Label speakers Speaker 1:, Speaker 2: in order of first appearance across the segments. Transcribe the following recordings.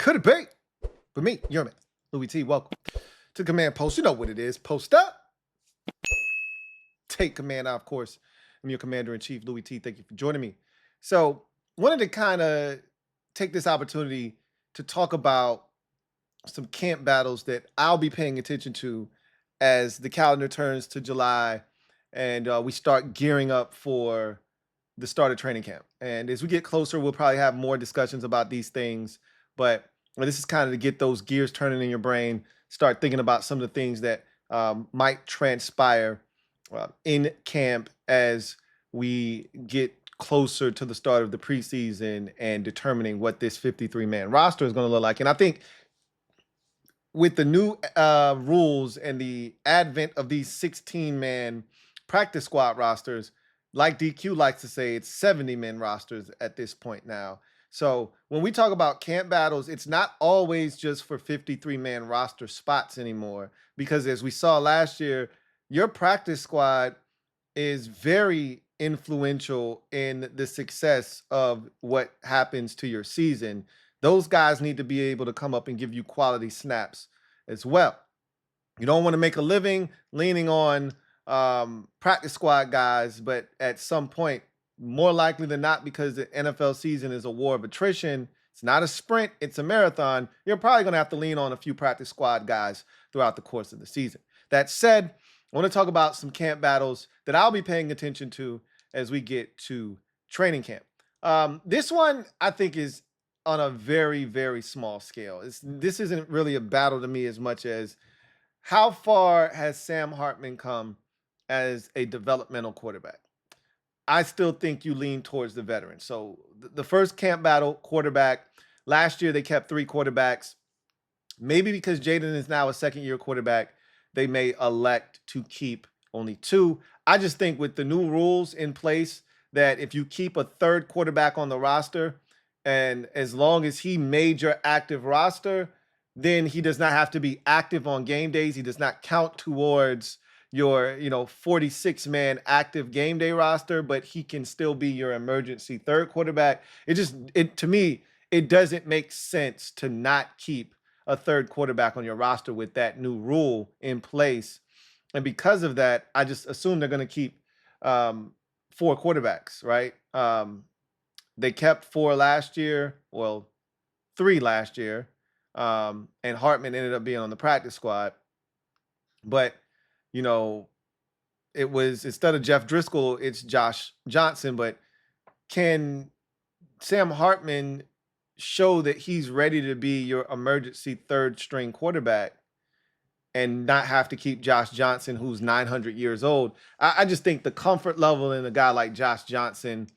Speaker 1: could it be? For me, your man, Louie T. Welcome to Command Post. You know what it is. Post up. Take command out, of course. I'm your Commander-in-Chief, Louie T. Thank you for joining me. So, wanted to kind of take this opportunity to talk about some camp battles that I'll be paying attention to as the calendar turns to July and we start gearing up for the start of training camp. And as we get closer, we'll probably have more discussions about these things. But this is kind of to get those gears turning in your brain, start thinking about some of the things that might transpire in camp as we get closer to the start of the preseason and determining what this 53-man roster is going to look like. And I think with the new rules and the advent of these 16-man practice squad rosters, like DQ likes to say, it's 70-man rosters at this point now. So when we talk about camp battles, it's not always just for 53-man roster spots anymore, because as we saw last year, your practice squad is very influential in the success of what happens to your season. Those guys need to be able to come up and give you quality snaps as well. You don't want to make a living leaning on practice squad guys, but at some point, more likely than not, because the NFL season is a war of attrition, it's not a sprint, it's a marathon, you're probably going to have to lean on a few practice squad guys throughout the course of the season. That said, I want to talk about some camp battles that I'll be paying attention to as we get to training camp. This one, I think, is on a very, very small scale. This isn't really a battle to me as much as how far has Sam Hartman come as a developmental quarterback. I still think you lean towards the veteran. So the first camp battle, quarterback, last year they kept 3 quarterbacks. Maybe because Jaden is now a second-year quarterback, they may elect to keep only 2. I just think with the new rules in place that if you keep a third quarterback on the roster, and as long as he made your active roster, then he does not have to be active on game days. He does not count towards your 46-man active game day roster, but he can still be your emergency third quarterback. To me, it doesn't make sense to not keep a third quarterback on your roster with that new rule in place. And because of that, I just assume they're going to keep 4 quarterbacks, right? They kept 4 last year, well, 3 last year, and Hartman ended up being on the practice squad. But, it was, instead of Jeff Driscoll, it's Josh Johnson. But can Sam Hartman show that he's ready to be your emergency third string quarterback and not have to keep Josh Johnson, who's 900 years old? I just think the comfort level in a guy like Josh Johnson,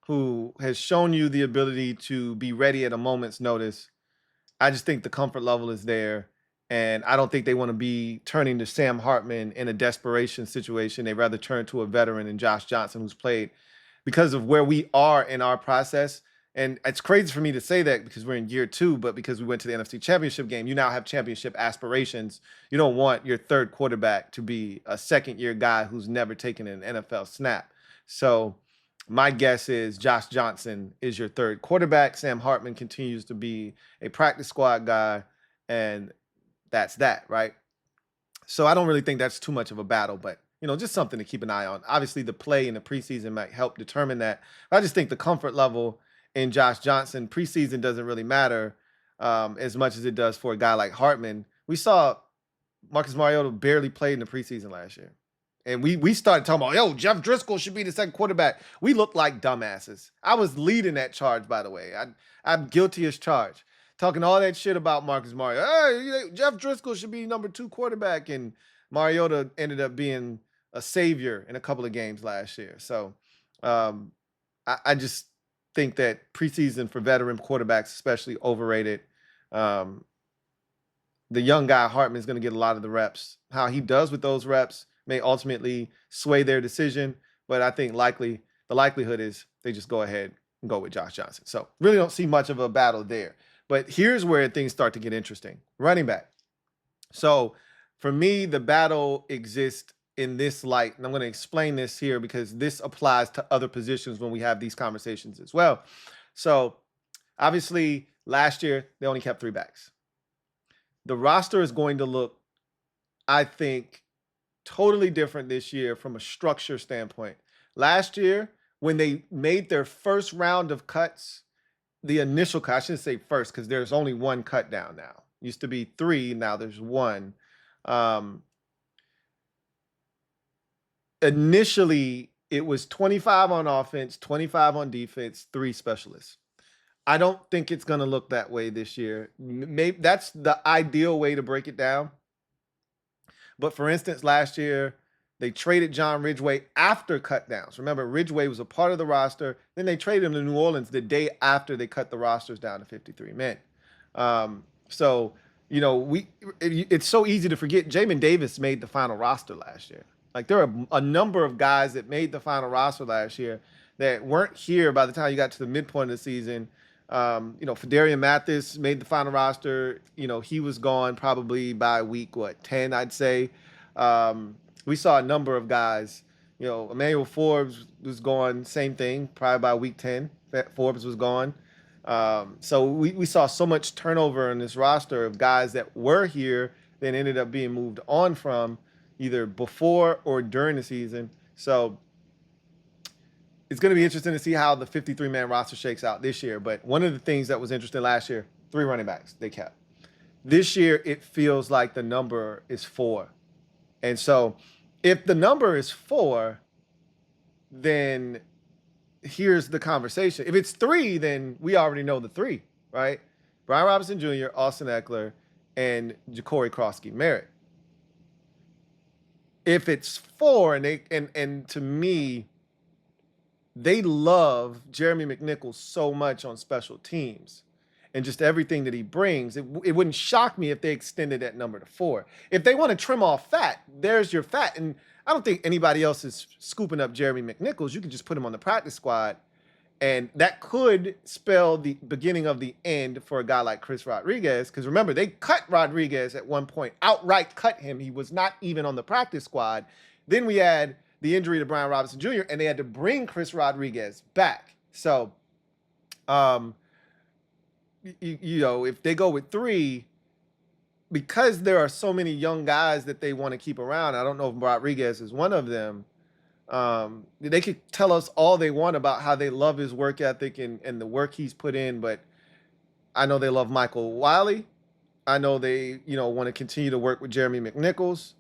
Speaker 1: who has shown you the ability to be ready at a moment's notice, I just think the comfort level is there. And I don't think they want to be turning to Sam Hartman in a desperation situation. They'd rather turn to a veteran in Josh Johnson, who's played, because of where we are in our process. And it's crazy for me to say that because we're in year 2, but because we went to the NFC Championship game, you now have championship aspirations. You don't want your third quarterback to be a second-year guy who's never taken an NFL snap. So my guess is Josh Johnson is your third quarterback. Sam Hartman continues to be a practice squad guy, and that's that, right? So I don't really think that's too much of a battle, but just something to keep an eye on. Obviously, the play in the preseason might help determine that. I just think the comfort level in Josh Johnson, preseason doesn't really matter as much as it does for a guy like Hartman. We saw Marcus Mariota barely played in the preseason last year. And we started talking about, yo, Jeff Driscoll should be the second quarterback. We looked like dumbasses. I was leading that charge, by the way. I'm guilty as charged. Talking all that shit about Marcus Mariota. Hey, Jeff Driscoll should be number 2 quarterback. And Mariota ended up being a savior in a couple of games last year. So I just think that preseason for veteran quarterbacks, especially, overrated. The young guy, Hartman, is going to get a lot of the reps. How he does with those reps may ultimately sway their decision, but I think the likelihood is they just go ahead and go with Josh Johnson. So really don't see much of a battle there. But here's where things start to get interesting. Running back. So for me, the battle exists in this light, and I'm going to explain this here because this applies to other positions when we have these conversations as well. So obviously, Last year, they only kept 3 backs. The roster is going to look, I think, totally different this year from a structure standpoint. Last year, when they made their first round of cuts, the initial cut, I shouldn't say first because there's only one cut down now. Used to be 3, now there's 1. Initially, it was 25 on offense, 25 on defense, 3 specialists. I don't think it's going to look that way this year. Maybe that's the ideal way to break it down. But for instance, last year, they traded John Ridgeway after cutdowns. Remember, Ridgeway was a part of the roster. Then they traded him to New Orleans the day after they cut the rosters down to 53 men. So, you know, it's so easy to forget Jamin Davis made the final roster last year. Like, there are a number of guys that made the final roster last year that weren't here by the time you got to the midpoint of the season. You know, Fedarian Mathis made the final roster. You know, he was gone probably by week, 10, I'd say. We saw a number of guys. You know, Emmanuel Forbes was gone, same thing, probably by week 10. Forbes was gone. So we saw so much turnover in this roster of guys that were here that ended up being moved on from either before or during the season. So it's going to be interesting to see how the 53-man roster shakes out this year. But one of the things that was interesting last year, 3 running backs they kept. This year, it feels like the number is 4. And so if the number is 4, then here's the conversation. If it's 3, then we already know the 3, right? Brian Robinson Jr., Austin Eckler, and Ja'Cory Crosky-Merritt. If it's 4, and to me, they love Jeremy McNichols so much on special teams and just everything that he brings. It wouldn't shock me if they extended that number to 4. If they want to trim off fat, there's your fat. And I don't think anybody else is scooping up Jeremy McNichols. You can just put him on the practice squad. And that could spell the beginning of the end for a guy like Chris Rodriguez. Because remember, they cut Rodriguez at one point, outright cut him. He was not even on the practice squad. Then we had the injury to Brian Robinson Jr., and they had to bring Chris Rodriguez back. So, you know, if they go with 3, because there are so many young guys that they want to keep around, I don't know if Rodriguez is one of them. They could tell us all they want about how they love his work ethic and the work he's put in, but I know they love Michael Wiley. I know they, you know, want to continue to work with Jeremy McNichols.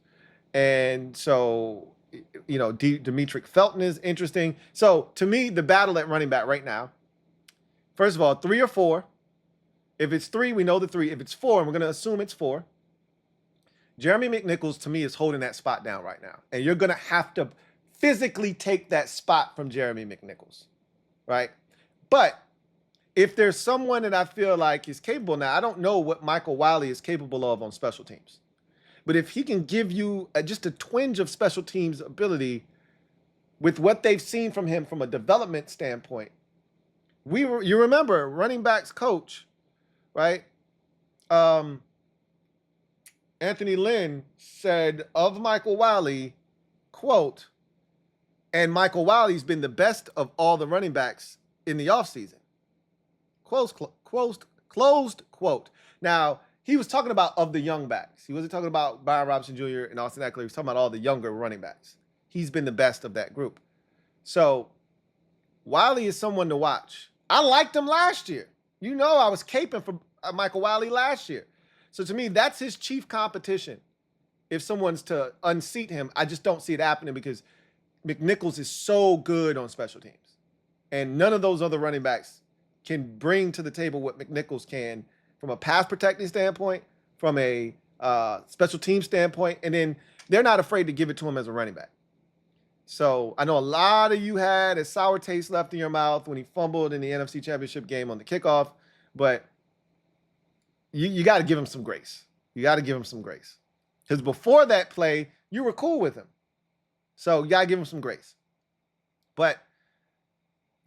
Speaker 1: And so, you know, Demetric Felton is interesting. So to me, the battle at running back right now, first of all, 3 or 4. If it's 3, we know the 3. If it's 4, and we're going to assume it's 4, Jeremy McNichols, to me, is holding that spot down right now. And you're going to have to physically take that spot from Jeremy McNichols, right? But if there's someone that I feel like is capable now, I don't know what Michael Wiley is capable of on special teams. But if he can give you just a twinge of special teams ability with what they've seen from him from a development standpoint, you remember running backs coach, right? Anthony Lynn said of Michael Wiley, quote, and Michael Wiley's been the best of all the running backs in the offseason. Closed quote. Now, he was talking about of the young backs. He wasn't talking about Brian Robinson Jr. and Austin Eckler. He was talking about all the younger running backs. He's been the best of that group. So Wiley is someone to watch. I liked him last year. You know, I was caping for Michael Wiley last year. So to me, that's his chief competition. If someone's to unseat him, I just don't see it happening because McNichols is so good on special teams. And none of those other running backs can bring to the table what McNichols can from a pass protecting standpoint, from a special team standpoint, and then they're not afraid to give it to him as a running back. So I know a lot of you had a sour taste left in your mouth when he fumbled in the NFC Championship game on the kickoff, but you got to give him some grace. You got to give him some grace. Because before that play, you were cool with him. So you got to give him some grace. But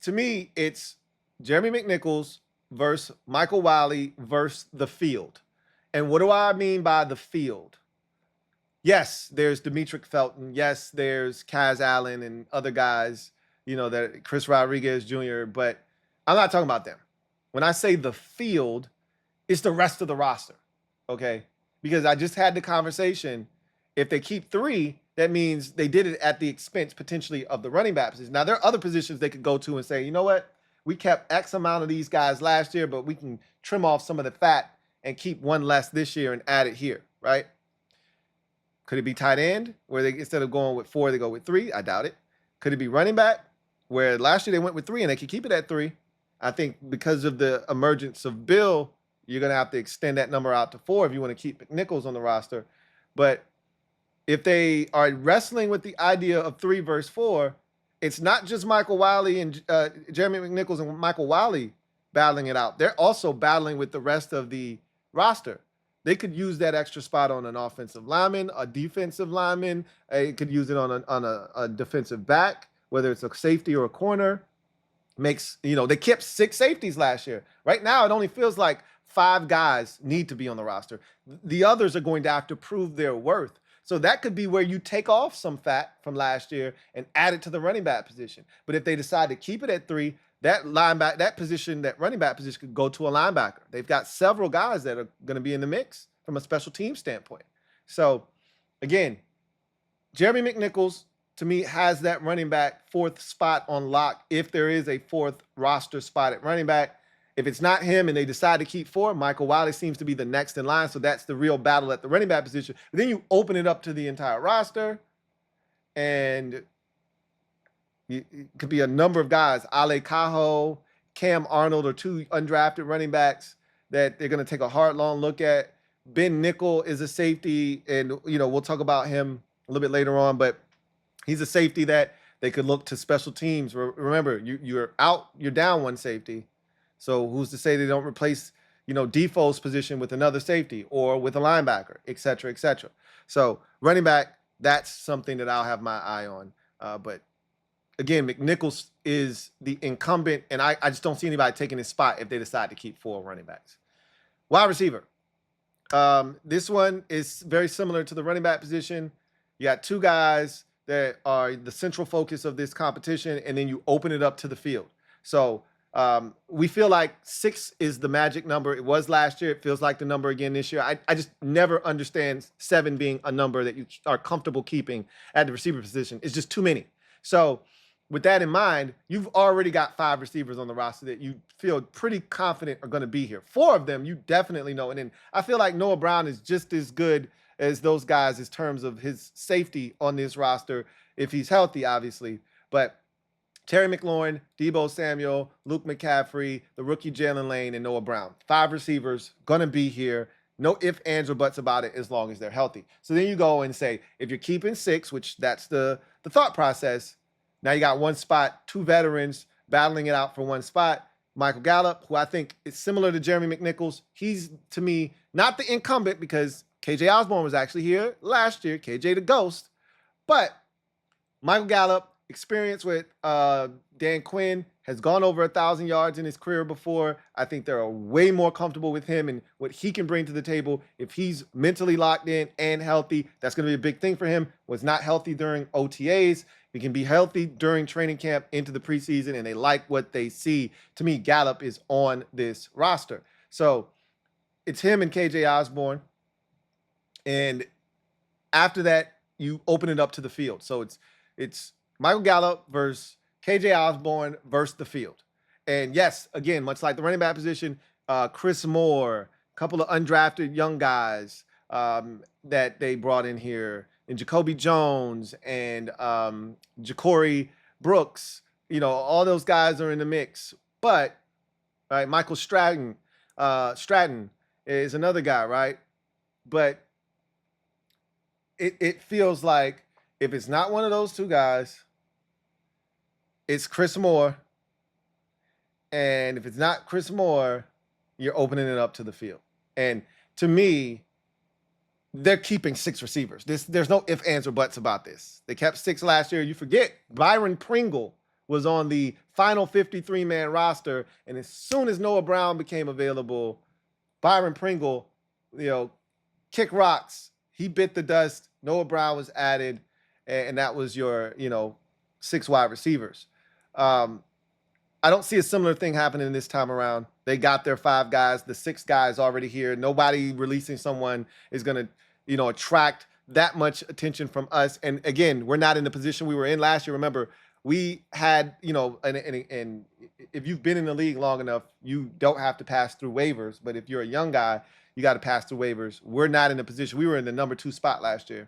Speaker 1: to me, it's Jeremy McNichols versus Michael Wiley versus the field. And what do I mean by the field? Yes, there's Demetric Felton. Yes, there's Kaz Allen and other guys, you know, that Chris Rodriguez Jr., but I'm not talking about them. When I say the field, it's the rest of the roster. Okay. Because I just had the conversation. If they keep 3, that means they did it at the expense potentially of the running back position. Now, there are other positions they could go to and say, you know what? We kept X amount of these guys last year, but we can trim off some of the fat and keep one less this year and add it here, right? Could it be tight end where they, instead of going with 4, they go with 3? I doubt it. Could it be running back where last year they went with 3 and they could keep it at 3? I think because of the emergence of Bill, you're going to have to extend that number out to 4 if you want to keep McNichols on the roster. But if they are wrestling with the idea of 3 versus 4, it's not just Michael Wiley and Jeremy McNichols and Michael Wiley battling it out. They're also battling with the rest of the roster. They could use that extra spot on an offensive lineman, a defensive lineman. They could use it on a defensive back, whether it's a safety or a corner. They kept 6 safeties last year. Right now, it only feels like 5 guys need to be on the roster. The others are going to have to prove their worth. So that could be where you take off some fat from last year and add it to the running back position. But if they decide to keep it at 3, that running back position could go to a linebacker. They've got several guys that are going to be in the mix from a special team standpoint. So again, Jeremy McNichols, to me, has that running back 4th spot on lock if there is a 4th roster spot at running back. If it's not him and they decide to keep 4, Michael Wiley seems to be the next in line. So that's the real battle at the running back position. But then you open it up to the entire roster, and it could be a number of guys. Ale Cajo, Cam Arnold are 2 undrafted running backs that they're going to take a hard, long look at. Ben Nickel is a safety, and we'll talk about him a little bit later on, but he's a safety that they could look to special teams. Remember, you're down 1 safety. So who's to say they don't replace, Defoe's position with another safety or with a linebacker, et cetera, et cetera. So running back, that's something that I'll have my eye on. But again, McNichols is the incumbent, and I just don't see anybody taking his spot if they decide to keep 4 running backs. Wide receiver. This one is very similar to the running back position. You got 2 guys that are the central focus of this competition, and then you open it up to the field. So we feel like 6 is the magic number. It was last year. It feels like the number again this year. I just never understand 7 being a number that you are comfortable keeping at the receiver position. It's just too many. So with that in mind, you've already got 5 receivers on the roster that you feel pretty confident are going to be here. 4 of them you definitely know. And then I feel like Noah Brown is just as good as those guys in terms of his safety on this roster, if he's healthy, obviously. But Terry McLaurin, Deebo Samuel, Luke McCaffrey, the rookie Jalen Lane, and Noah Brown. 5 receivers going to be here. No ifs, ands, or buts about it as long as they're healthy. So then you go and say, if you're keeping 6, which that's the thought process, now you got 1 spot, 2 veterans battling it out for 1 spot. Michael Gallup, who I think is similar to Jeremy McNichols. He's, to me, not the incumbent because KJ Osborne was actually here last year, KJ the Ghost. But Michael Gallup, experience with Dan Quinn, has gone over 1,000 yards in his career before. I think they're way more comfortable with him and what he can bring to the table. If he's mentally locked in and healthy, that's going to be a big thing for him. Was not healthy during OTAs. He can be healthy during training camp into the preseason, and they like what they see. To me, Gallup is on this roster. So it's him and KJ Osborne. And after that, you open it up to the field. So it's Michael Gallup versus KJ Osborne versus the field. And yes, again, much like the running back position, Chris Moore, a couple of undrafted young guys that they brought in here, and Jacoby Jones and Ja'Cory Brooks, all those guys are in the mix. But right, Michael Stratton is another guy, right? But it feels like if it's not one of those 2 guys, it's Chris Moore. And if it's not Chris Moore, you're opening it up to the field. And to me, they're keeping 6 receivers. There's no ifs, ands, or buts about this. They kept 6 last year. You forget, Byron Pringle was on the final 53-man roster. And as soon as Noah Brown became available, Byron Pringle, kick rocks. He bit the dust. Noah Brown was added. And that was your, 6 wide receivers. I don't see a similar thing happening this time around. They got their 5 guys, the 6 guys already here. Nobody releasing someone is going to, attract that much attention from us. And again, we're not in the position we were in last year. Remember, we had, and if you've been in the league long enough, you don't have to pass through waivers. But if you're a young guy, you got to pass through waivers. We're not in a position. We were in the number 2 spot last year.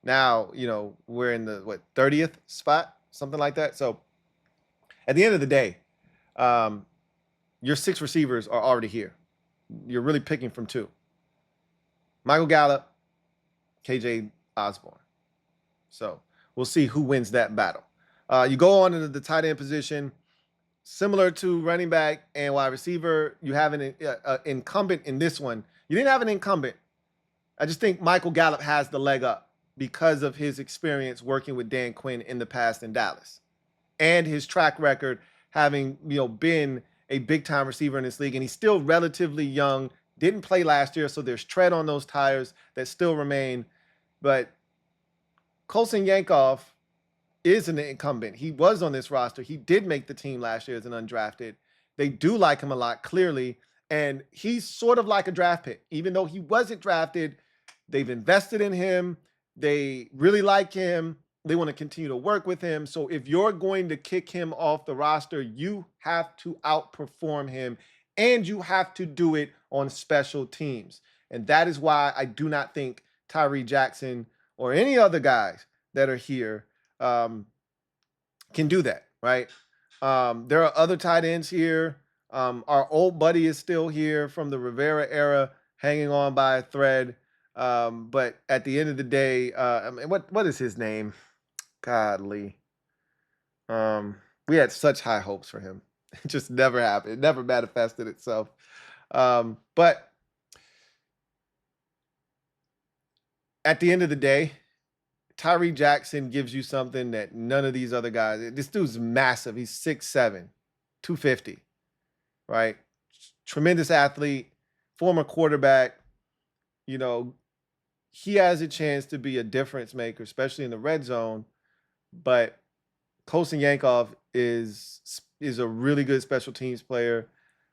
Speaker 1: Now, we're in the 30th spot, something like that. So at the end of the day, your 6 receivers are already here. You're really picking from 2. Michael Gallup, KJ Osborne. So we'll see who wins that battle. You go on into the tight end position. Similar to running back and wide receiver, you have an incumbent in this one. You didn't have an incumbent. I just think Michael Gallup has the leg up because of his experience working with Dan Quinn in the past in Dallas and his track record having, been a big-time receiver in this league. And he's still relatively young, didn't play last year, so there's tread on those tires that still remain. But Colson Yankoff is an incumbent. He was on this roster. He did make the team last year as an undrafted. They do like him a lot, clearly. And he's sort of like a draft pick. Even though he wasn't drafted, they've invested in him. They really like him. They want to continue to work with him. So if you're going to kick him off the roster, you have to outperform him, and you have to do it on special teams. And that is why I do not think Tyree Jackson or any other guys that are here can do that, right? There are other tight ends here. Our old buddy is still here from the Rivera era, hanging on by a thread. But at the end of the day, what is his name? Godly. We had such high hopes for him. It just never happened. It never manifested itself. But at the end of the day, Tyree Jackson gives you something that none of these other guys. This dude's massive. He's 6'7", 250, right? Tremendous athlete, former quarterback. He has a chance to be a difference maker, especially in the red zone. But Colson Yankoff is a really good special teams player,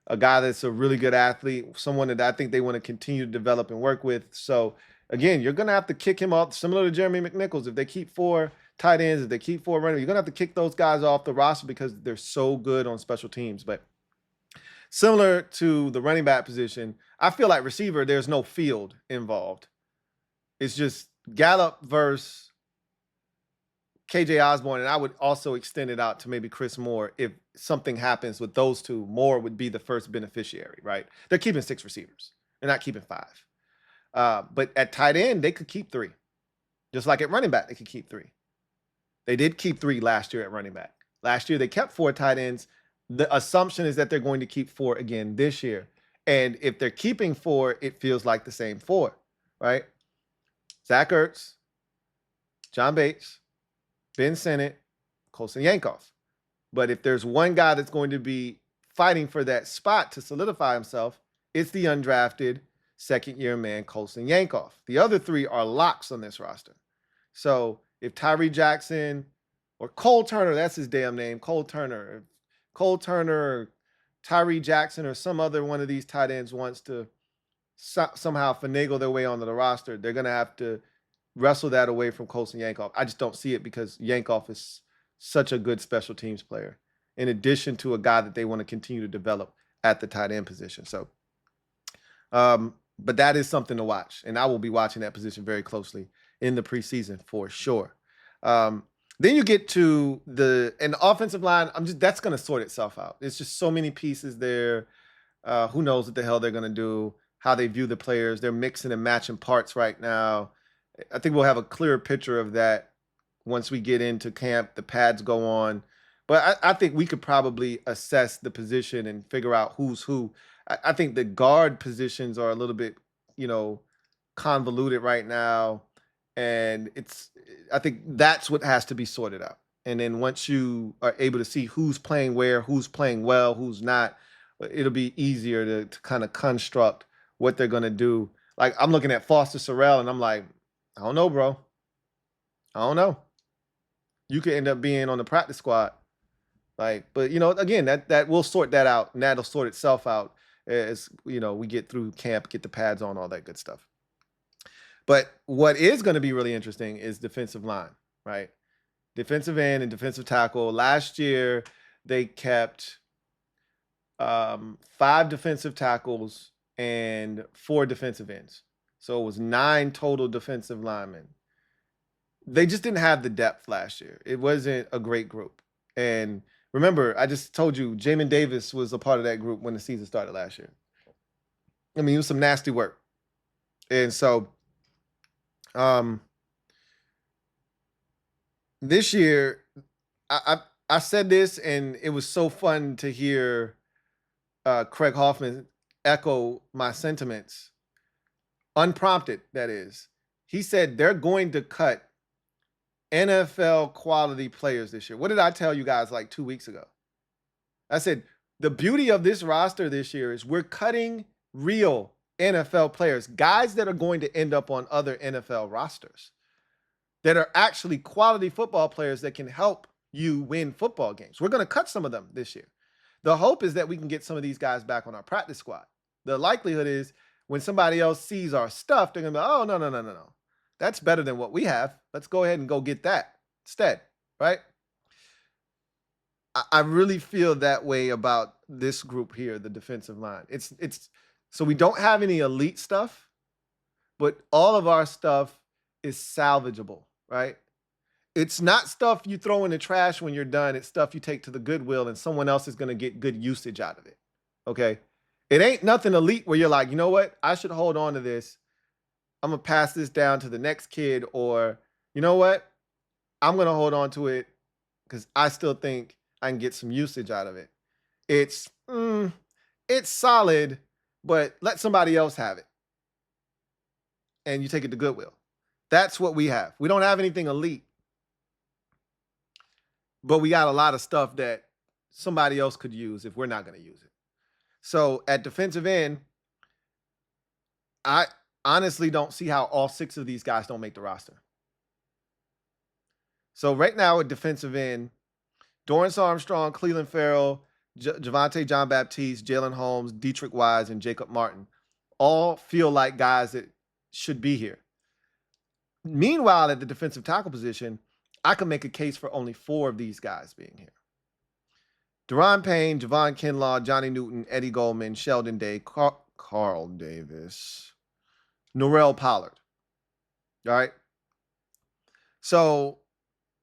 Speaker 1: a guy that's a really good athlete, someone that I think they want to continue to develop and work with. So again, you're going to have to kick him off, similar to Jeremy McNichols. If they keep 4 tight ends, if they keep 4 runners, you're going to have to kick those guys off the roster because they're so good on special teams. But similar to the running back position, I feel like receiver, there's no field involved. It's just Gallup versus KJ Osborne, and I would also extend it out to maybe Chris Moore. If something happens with those two, Moore would be the first beneficiary, right? They're keeping 6 receivers. They're not keeping 5. But at tight end, they could keep 3. Just like at running back, they could keep 3. They did keep 3 last year at running back. Last year, they kept 4 tight ends. The assumption is that they're going to keep 4 again this year. And if they're keeping 4, it feels like the same 4, right? Zach Ertz, John Bates, Ben Sinnott, Colson Yankoff. But if there's one guy that's going to be fighting for that spot to solidify himself, it's the undrafted second-year man, Colson Yankoff. The other 3 are locks on this roster. So if Tyree Jackson or Cole Turner, that's his damn name, Cole Turner, or Tyree Jackson or some other one of these tight ends wants to somehow finagle their way onto the roster, they're going to have to wrestle that away from Colson Yankoff. I just don't see it because Yankoff is such a good special teams player, in addition to a guy that they want to continue to develop at the tight end position. So, but that is something to watch, and I will be watching that position very closely in the preseason for sure. Then you get to the offensive line. That's going to sort itself out. It's just so many pieces there. Who knows what the hell they're going to do, how they view the players. They're mixing and matching parts right now. I think we'll have a clearer picture of that once we get into camp, the pads go on. But I think we could probably assess the position and figure out who's who. I think the guard positions are a little bit, convoluted right now. And I think that's what has to be sorted out. And then once you are able to see who's playing where, who's playing well, who's not, it'll be easier to kind of construct what they're going to do. Like, I'm looking at Foster Sorrell, and I'm like, I don't know, bro. I don't know. You could end up being on the practice squad. Right. But again, that we'll sort that out, and that'll sort itself out as we get through camp, get the pads on, all that good stuff. But what is going to be really interesting is defensive line, right? Defensive end and defensive tackle. Last year, they kept 5 defensive tackles and 4 defensive ends. So it was 9 total defensive linemen. They just didn't have the depth last year. It wasn't a great group. And remember, I just told you, Jamin Davis was a part of that group when the season started last year. I mean, it was some nasty work. And so this year, I said this, and it was so fun to hear Craig Hoffman echo my sentiments, unprompted, that is. He said they're going to cut NFL quality players this year. What did I tell you guys like 2 weeks ago? I said, the beauty of this roster this year is we're cutting real NFL players, guys that are going to end up on other NFL rosters, that are actually quality football players that can help you win football games. We're going to cut some of them this year. The hope is that we can get some of these guys back on our practice squad. The likelihood is when somebody else sees our stuff, they're going to be, oh, no. That's better than what we have. Let's go ahead and go get that instead, right? I really feel that way about this group here, the defensive line. It's so we don't have any elite stuff, but all of our stuff is salvageable, right? It's not stuff you throw in the trash when you're done. It's stuff you take to the Goodwill and someone else is going to get good usage out of it. Okay. It ain't nothing elite where you're like, you know what? I should hold on to this. I'm going to pass this down to the next kid, or you know what? I'm going to hold on to it because I still think I can get some usage out of it. It's solid, but let somebody else have it. And you take it to Goodwill. That's what we have. We don't have anything elite, but we got a lot of stuff that somebody else could use if we're not going to use it. So at defensive end, I honestly don't see how all 6 of these guys don't make the roster. So right now at defensive end, Dorrance Armstrong, Cleveland Farrell, Javonte Jean-Baptiste, Jalen Holmes, Dietrich Wise, and Jacob Martin all feel like guys that should be here. Meanwhile, at the defensive tackle position, I can make a case for only 4 of these guys being here. Deron Payne, Javon Kinlaw, Johnny Newton, Eddie Goldman, Sheldon Day, Carl Davis, Norrell Pollard. All right. So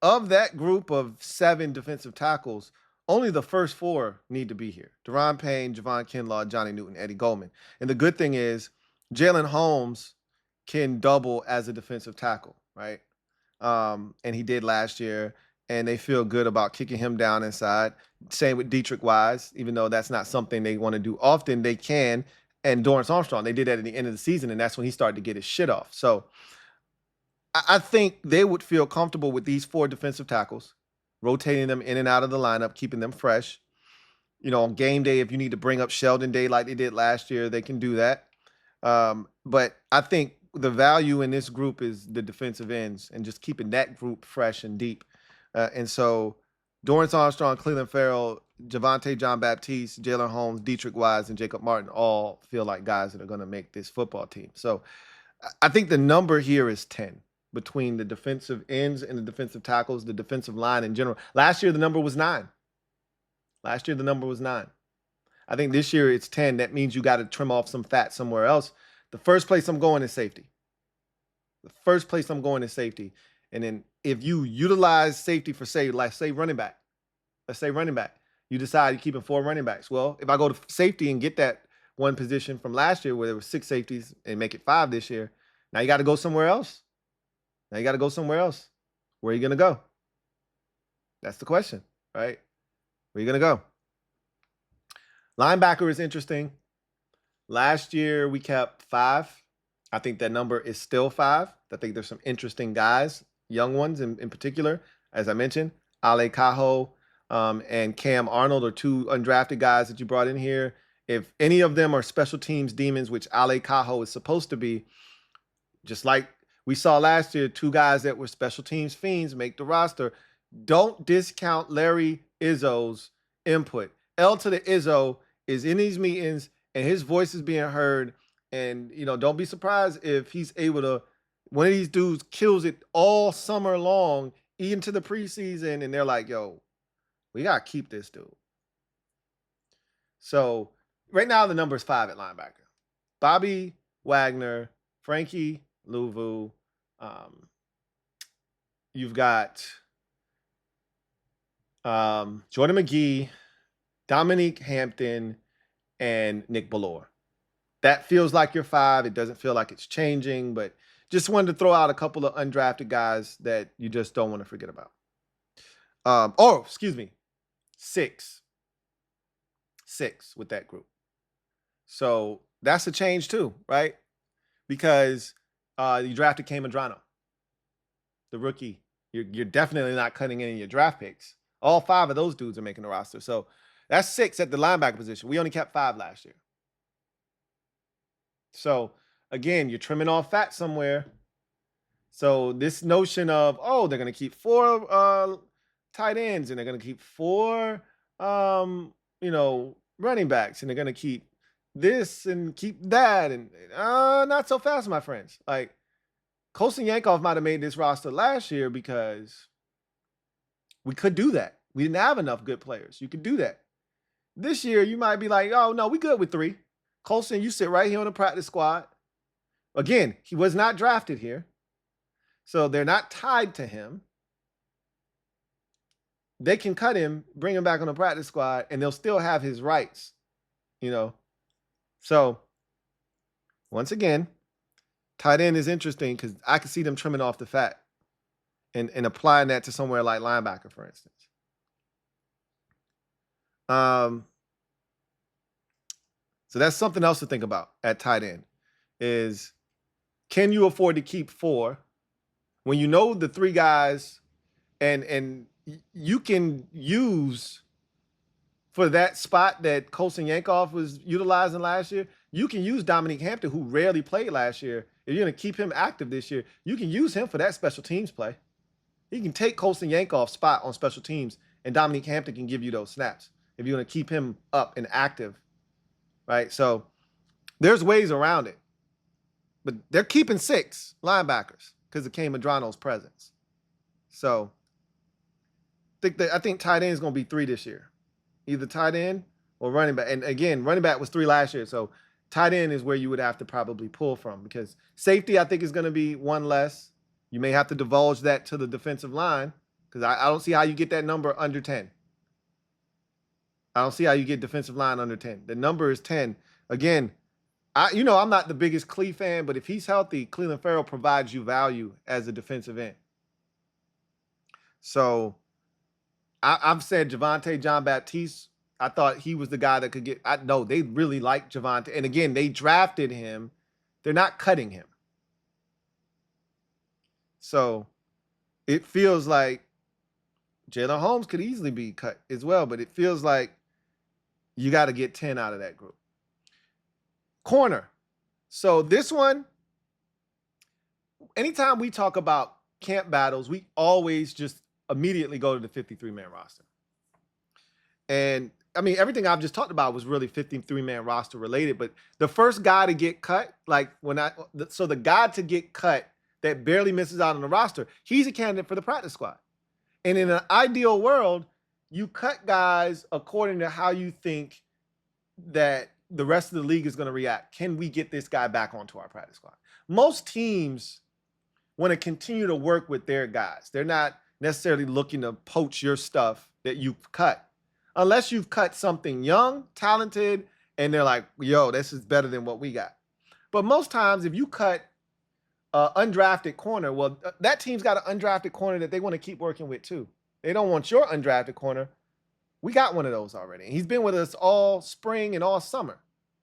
Speaker 1: of that group of 7 defensive tackles, only the first 4 need to be here. Deron Payne, Javon Kinlaw, Johnny Newton, Eddie Goldman. And the good thing is Jalen Holmes can double as a defensive tackle, right? And he did last year, and they feel good about kicking him down inside. Same with Dietrich Wise, even though that's not something they want to do often, they can. And Dorrance Armstrong, they did that at the end of the season, and that's when he started to get his shit off. So I think they would feel comfortable with these 4 defensive tackles, rotating them in and out of the lineup, keeping them fresh. On game day, if you need to bring up Sheldon Day like they did last year, they can do that. But I think the value in this group is the defensive ends and just keeping that group fresh and deep. And so Dorrance Armstrong, Cleveland Farrell, Javonte Jean-Baptiste, Jalen Holmes, Dietrich Wise, and Jacob Martin all feel like guys that are going to make this football team. So I think the number here is 10 between the defensive ends and the defensive tackles, the defensive line in general. Last year, the number was 9. I think this year it's 10. That means you got to trim off some fat somewhere else. The first place I'm going is safety. And then if you utilize safety for, say running back. Let's say running back. You decide you're keeping 4 running backs. Well, if I go to safety and get that one position from last year where there were 6 safeties and make it 5 this year, now you got to go somewhere else. Where are you going to go? That's the question, right? Where are you going to go? Linebacker is interesting. Last year, we kept 5. I think that number is still 5. I think there's some interesting guys, young ones in particular. As I mentioned, Ale Cajo and Cam Arnold are 2 undrafted guys that you brought in here. If any of them are special teams demons, which Ale Cajo is supposed to be, just like we saw last year, 2 guys that were special teams fiends make the roster. Don't discount Larry Izzo's input. L to the Izzo is in these meetings and his voice is being heard. And, don't be surprised if he's able to, one of these dudes kills it all summer long, into the preseason, and they're like, yo, we got to keep this dude. So right now, the number is 5 at linebacker. Bobby Wagner, Frankie Louvu. You've got Jordan McGee, Dominique Hampton, and Nick Ballore. That feels like your 5. It doesn't feel like it's changing, but just wanted to throw out a couple of undrafted guys that you just don't want to forget about. Excuse me, 6 with that group. So that's a change too, right? Because you drafted Cam Madrano, the rookie. You're definitely not cutting any of your draft picks. All 5 of those dudes are making the roster. So that's 6 at the linebacker position. We only kept 5 last year. So again, you're trimming off fat somewhere. So this notion of, they're going to keep 4 tight ends and they're going to keep 4, running backs, and they're going to keep this and keep that. And not so fast, my friends. Like, Colson Yankov might have made this roster last year because we could do that. We didn't have enough good players. You could do that. This year, you might be like, oh, no, we good with 3. Colson, you sit right here on the practice squad. Again, he was not drafted here. So they're not tied to him. They can cut him, bring him back on the practice squad, and they'll still have his rights, So once again, tight end is interesting because I can see them trimming off the fat and applying that to somewhere like linebacker, for instance. So that's something else to think about at tight end is, can you afford to keep 4 when you know the 3 guys and you can use for that spot that Colson Yankov was utilizing last year? You can use Dominique Hampton, who rarely played last year. If you're going to keep him active this year, you can use him for that special teams play. He can take Colson Yankov's spot on special teams, and Dominique Hampton can give you those snaps if you're going to keep him up and active, right? So there's ways around it. But they're keeping 6 linebackers because of Cam Madrano's presence. So I think tight end is going to be 3 this year. Either tight end or running back. And again, running back was 3 last year. So tight end is where you would have to probably pull from, because safety, I think, is going to be 1 less. You may have to divulge that to the defensive line, because I don't see how you get that number under 10. I don't see how you get defensive line under 10. The number is 10. Again, I'm not the biggest Clee fan, but if he's healthy, Cleveland Farrell provides you value as a defensive end. So I've said Javonte Jean-Baptiste. I thought he was the guy that could get. I know they really like Javonte, and again, they drafted him. They're not cutting him. So it feels like Jalen Holmes could easily be cut as well, but it feels like you got to get 10 out of that group. Corner. So this one, anytime we talk about camp battles, we always just immediately go to the 53-man roster. And I mean, everything I've just talked about was really 53-man roster related, but the first guy to get cut, the guy to get cut that barely misses out on the roster, he's a candidate for the practice squad. And in an ideal world, you cut guys according to how you think that the rest of the league is going to react. Can we get this guy back onto our practice squad? Most teams want to continue to work with their guys. They're not necessarily looking to poach your stuff that you've cut, unless you've cut something young, talented, and they're like, yo, this is better than what we got. But most times, if you cut undrafted corner, well, that team's got an undrafted corner that they want to keep working with too. They don't want your undrafted corner. We got one of those already. He's been with us all spring and all summer.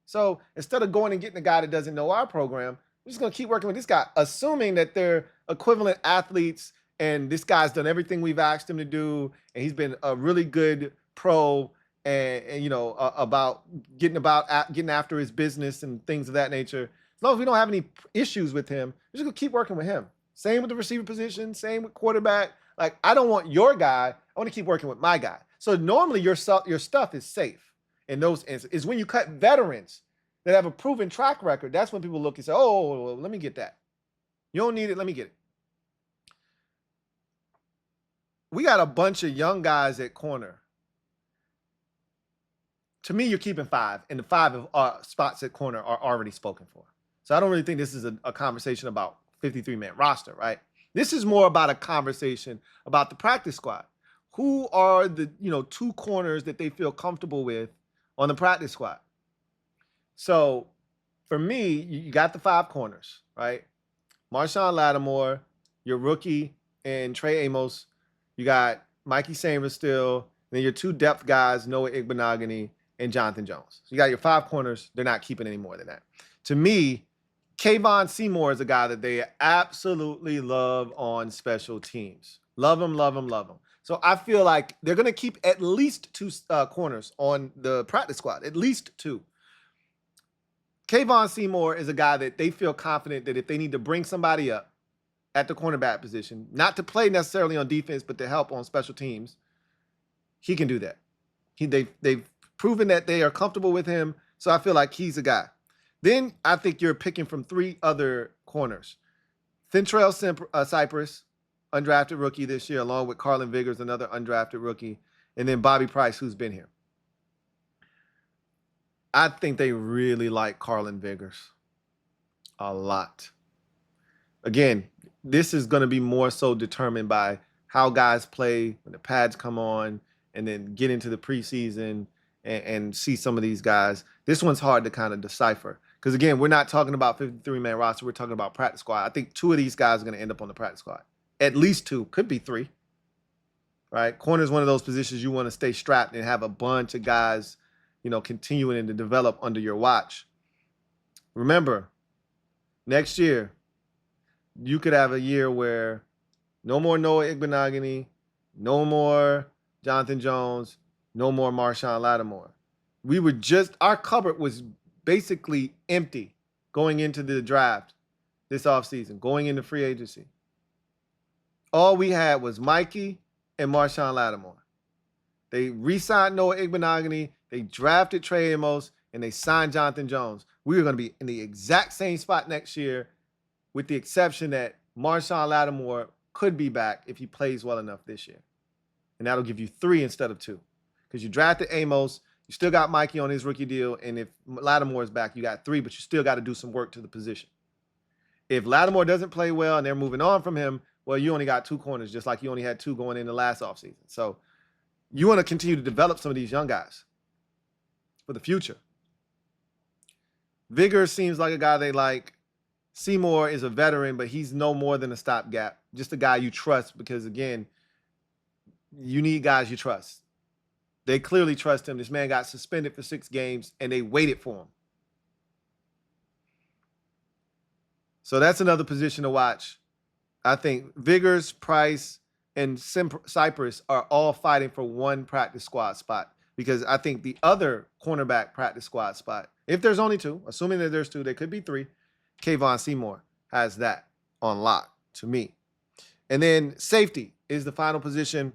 Speaker 1: So instead of going and getting a guy that doesn't know our program, we're just going to keep working with this guy, assuming that they're equivalent athletes and this guy's done everything we've asked him to do, and he's been a really good pro and about getting after his business and things of that nature. As long as we don't have any issues with him, we're just going to keep working with him. Same with the receiver position, same with quarterback. Like, I don't want your guy. I want to keep working with my guy. So normally your stuff is safe in those instances. Is when you cut veterans that have a proven track record. That's when people look and say, "Oh, well, let me get that. You don't need it. Let me get it." We got a bunch of young guys at corner. To me, you're keeping 5, and the 5 spots at corner are already spoken for. So I don't really think this is a conversation about 53-man roster, right? This is more about a conversation about the practice squad. Who are the 2 corners that they feel comfortable with on the practice squad? So for me, you got the 5 corners, right? Marshawn Lattimore, your rookie, and Trey Amos. You got Mikey Sanders still. Then your 2 depth guys, Noah Igbenogany and Jonathan Jones. So you got your 5 corners. They're not keeping any more than that. To me, Kayvon Seymour is a guy that they absolutely love on special teams. Love him, love him, love him. So I feel like they're going to keep at least 2 corners on the practice squad, at least 2. Kayvon Seymour is a guy that they feel confident that if they need to bring somebody up at the cornerback position, not to play necessarily on defense, but to help on special teams, he can do that. They've proven that they are comfortable with him, so I feel like he's a guy. Then I think you're picking from 3 other corners. Fintrell Cypress, undrafted rookie this year, along with Carlin Vigors, another undrafted rookie, and then Bobby Price, who's been here. I think they really like Carlin Vigors a lot. Again, this is going to be more so determined by how guys play when the pads come on and then get into the preseason and see some of these guys. This one's hard to kind of decipher because, again, we're not talking about 53-man roster. We're talking about practice squad. I think 2 of these guys are going to end up on the practice squad. At least 2, could be 3, right? Corner is one of those positions you want to stay strapped and have a bunch of guys continuing to develop under your watch. Remember, next year, you could have a year where no more Noah Igbenogany, no more Jonathan Jones, no more Marshawn Lattimore. Our cupboard was basically empty going into the draft this offseason, going into free agency. All we had was Mikey and Marshawn Lattimore. They re-signed Noah Igbenogany, they drafted Trey Amos, and they signed Jonathan Jones. We were going to be in the exact same spot next year, with the exception that Marshawn Lattimore could be back if he plays well enough this year. And that'll give you 3 instead of 2. Because you drafted Amos, you still got Mikey on his rookie deal, and if Lattimore is back, you got 3, but you still got to do some work to the position. If Lattimore doesn't play well and they're moving on from him, well, you only got 2 corners, just like you only had 2 going into last offseason. So you want to continue to develop some of these young guys for the future. Vigor seems like a guy they like. Seymour is a veteran, but he's no more than a stopgap. Just a guy you trust because, again, you need guys you trust. They clearly trust him. This man got suspended for 6 games, and they waited for him. So that's another position to watch. I think Vigors, Price, and Cypress are all fighting for 1 practice squad spot because I think the other cornerback practice squad spot, if there's only 2, assuming that there's 2, there could be 3, Kayvon Seymour has that on lock to me. And then safety is the final position.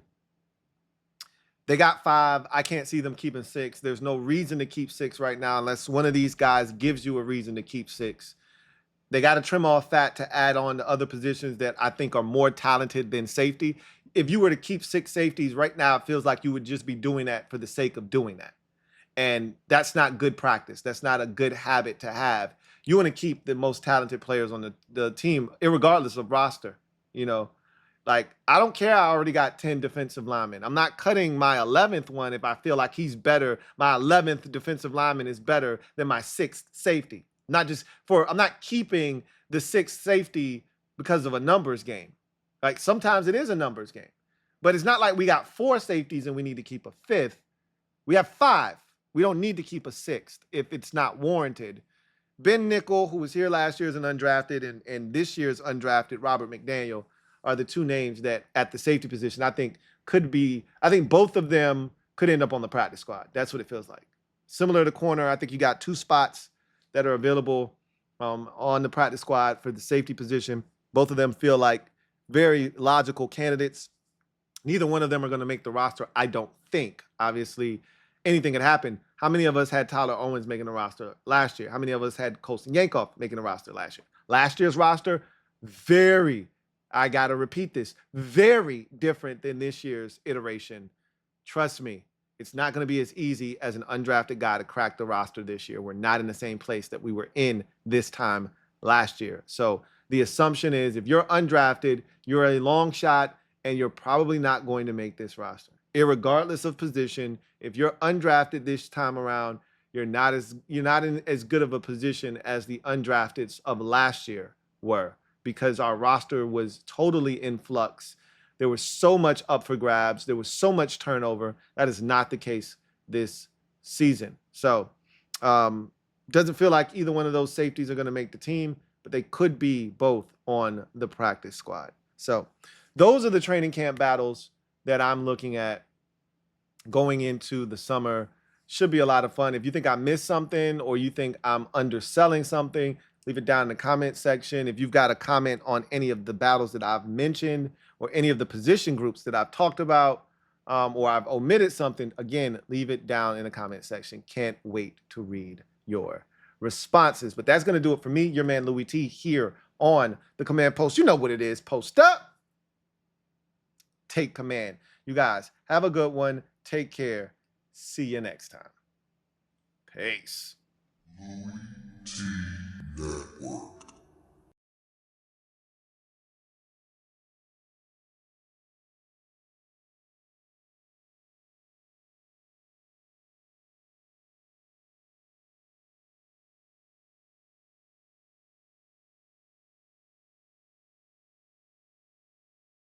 Speaker 1: They got 5. I can't see them keeping 6. There's no reason to keep 6 right now unless one of these guys gives you a reason to keep 6. They got to trim off fat to add on to other positions that I think are more talented than safety. If you were to keep 6 safeties right now, it feels like you would just be doing that for the sake of doing that. And that's not good practice. That's not a good habit to have. You want to keep the most talented players on the team, irregardless of roster. Like, I don't care. I already got 10 defensive linemen. I'm not cutting my 11th one if I feel like he's better. My 11th defensive lineman is better than my 6th safety. I'm not keeping the 6th safety because of a numbers game. Like, sometimes it is a numbers game. But it's not like we got 4 safeties and we need to keep a 5th. We have 5. We don't need to keep a 6th if it's not warranted. Ben Nickel, who was here last year as an undrafted, and this year's undrafted Robert McDaniel are the 2 names that at the safety position I think both of them could end up on the practice squad. That's what it feels like. Similar to corner, I think you got 2 spots that are available on the practice squad for the safety position. Both of them feel like very logical candidates. Neither one of them are going to make the roster, I don't think. Obviously, anything could happen. How many of us had Tyler Owens making the roster last year? How many of us had Colson Yankoff making the roster last year? Last year's roster, very, I got to repeat this, very different than this year's iteration. Trust me, it's not going to be as easy as an undrafted guy to crack the roster this year. We're not in the same place that we were in this time last year. So the assumption is if you're undrafted, you're a long shot and you're probably not going to make this roster. Irregardless of position, if you're undrafted this time around, you're not in as good of a position as the undrafteds of last year were, because our roster was totally in flux. There was so much up for grabs. There was so much turnover. That is not the case this season. So, doesn't feel like either one of those safeties are going to make the team, but they could be both on the practice squad. So, those are the training camp battles that I'm looking at going into the summer. Should be a lot of fun. If you think I missed something or you think I'm underselling something, leave it down in the comment section. If you've got a comment on any of the battles that I've mentioned or any of the position groups that I've talked about, or I've omitted something, again, leave it down in the comment section. Can't wait to read your responses. But that's going to do it for me, your man Louie T, here on the Command Post. You know what it is. Post up, take command. You guys have a good one. Take care. See you next time. Peace.
Speaker 2: LouieTeeNetwork.